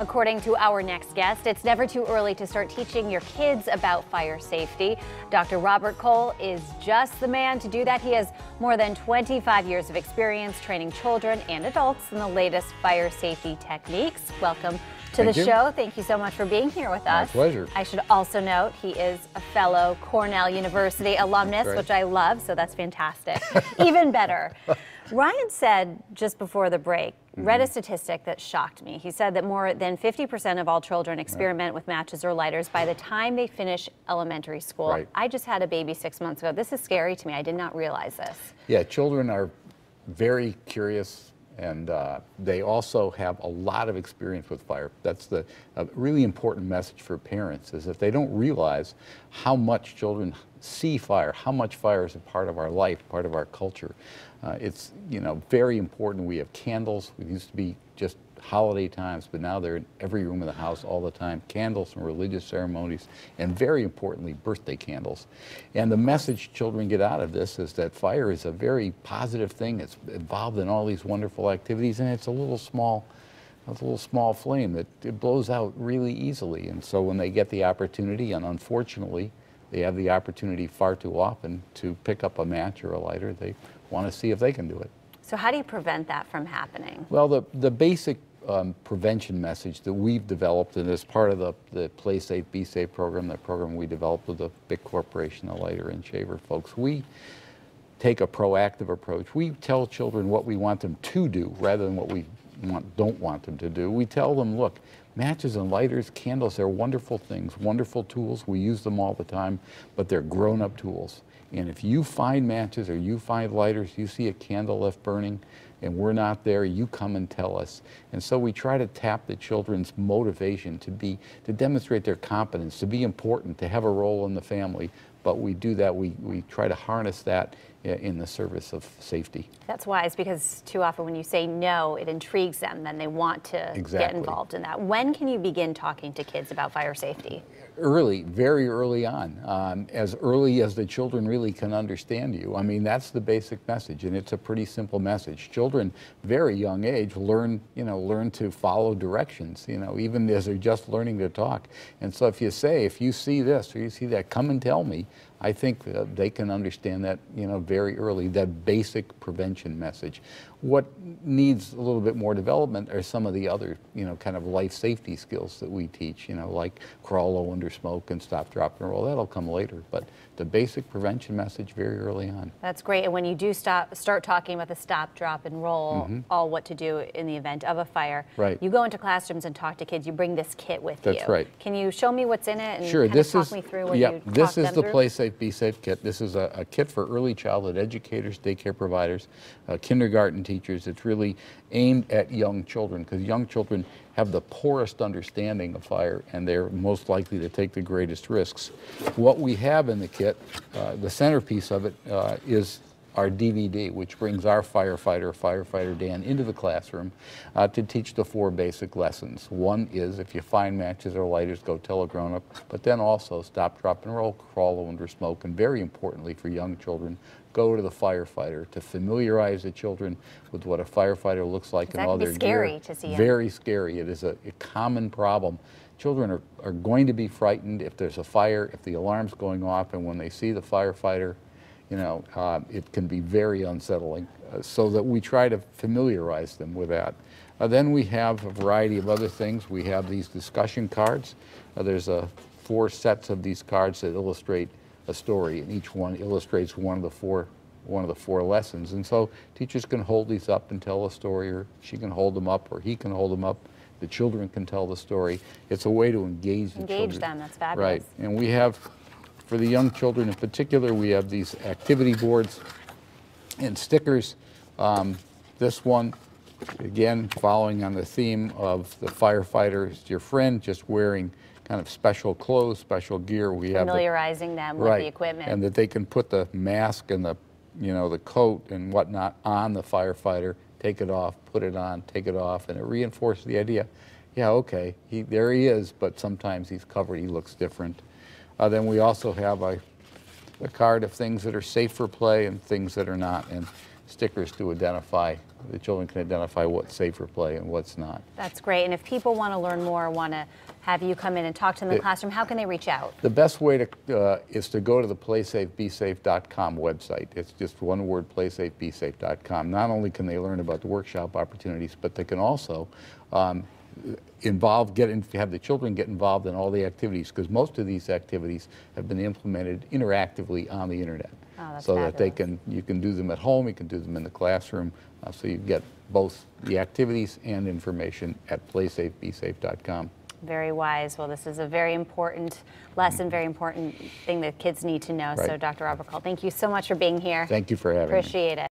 According to our next guest, it's never too early to start teaching your kids about fire safety. Dr. Robert Cole is just the man to do that. He has more than 25 years of experience training children and adults in the latest fire safety techniques. Welcome to the show. Thank you so much for being here with us. My pleasure. I should also note he is a fellow Cornell University alumnus, which I love, so that's fantastic. Even better. Ryan said just before the break, read a statistic that shocked me. He said that more than 50% of all children experiment with matches or lighters by the time they finish elementary school. Right. I just had a baby 6 months ago. This is scary to me. I did not realize this. Yeah, children are very curious, and they also have a lot of experience with fire. That's the really important message for parents, is that they don't realize how much children see fire, how much fire is a part of our life, part of our culture. It's, you know, very important. We have candles. It used to be just holiday times, but now they're in every room of the house all the time. Candles from religious ceremonies, and very importantly, birthday candles. And the message children get out of this is that fire is a very positive thing. It's involved in all these wonderful activities, and it's a little small flame that it blows out really easily. And so when they get the opportunity, and unfortunately, they have the opportunity far too often to pick up a match or a lighter, they want to see if they can do it. So how do you prevent that from happening? Well, the basic prevention message that we've developed, and as part of the Play Safe, Be Safe program, the program we developed with the big corporation, the lighter and shaver folks, we take a proactive approach. We tell children what we want them to do rather than what we don't want them to do. We tell them, look, matches and lighters, candles, they're wonderful things, wonderful tools. We use them all the time, but they're grown-up tools. And if you find matches or you find lighters, you see a candle left burning and we're not there, you come and tell us. And so we try to tap the children's motivation to demonstrate their competence, to be important, to have a role in the family. But we do that, we try to harness that in the service of safety. That's wise, because too often when you say no, it intrigues them, then they want to get involved in that. When can you begin talking to kids about fire safety? Early, very early on, as early as the children really can understand you. I mean, that's the basic message, and it's a pretty simple message. Children, very young age, learn to follow directions, even as they're just learning to talk. And so if you say, if you see this or you see that, come and tell me, I think they can understand that, very early, that basic prevention message. What needs a little bit more development are some of the other, kind of life safety skills that we teach, like crawl low under smoke and stop, drop, and roll. That'll come later, but the basic prevention message very early on. That's great. And when you do start talking about the stop, drop, and roll, all what to do in the event of a fire, you go into classrooms and talk to kids. You bring this kit with you. That's right. Can you show me what's in it and sure, kind of talk me through what you talk them through? This is the Play Safe, Be Safe kit. This is a kit for early childhood educators, daycare providers, kindergarten teachers. It's really aimed at young children, because young children have the poorest understanding of fire and they're most likely to take the greatest risks. What we have in the kit, the centerpiece of it, is our DVD, which brings our firefighter Dan, into the classroom to teach the 4 basic lessons. One is, if you find matches or lighters, go tell a grown-up, but then also stop, drop, and roll, crawl under smoke, and very importantly for young children, go to the firefighter, to familiarize the children with what a firefighter looks like and all their gear. That can be scary to see. Very scary. It is a common problem. Children are going to be frightened if there's a fire, if the alarm's going off, and when they see the firefighter, it can be very unsettling, so that we try to familiarize them with that. Then we have a variety of other things. We have these discussion cards. There's 4 sets of these cards that illustrate a story, and each one illustrates one of the four lessons. And so teachers can hold these up and tell a story, or she can hold them up, or he can hold them up. The children can tell the story. It's a way to engage the children. Engage them, that's fabulous. Right, and we have, for the young children in particular, we have these activity boards and stickers. This one, again, following on the theme of the firefighter is your friend, just wearing kind of special clothes, special gear. We have familiarizing them with the equipment. And that they can put the mask and the coat and whatnot on the firefighter, take it off, put it on, take it off, and it reinforces the idea, yeah, okay, there he is, but sometimes he's covered, he looks different. Then we also have a card of things that are safe for play and things that are not. And stickers to identify, the children can identify what's safe for play and what's not. That's great. And if people want to learn more, want to have you come in and talk to them in the classroom, how can they reach out? The best way to is to go to the playsafebesafe.com website. It's just one word, playsafebesafe.com. Not only can they learn about the workshop opportunities, but they can also have the children get involved in all the activities, because most of these activities have been implemented interactively on the internet. Oh, that's so fabulous. that you can do them at home, you can do them in the classroom, so you get both the activities and information at playsafebesafe.com. Very wise. Well, this is a very important lesson, very important thing that kids need to know. Right. So, Dr. Robert Cole, thank you so much for being here. Thank you for having me. Appreciate it.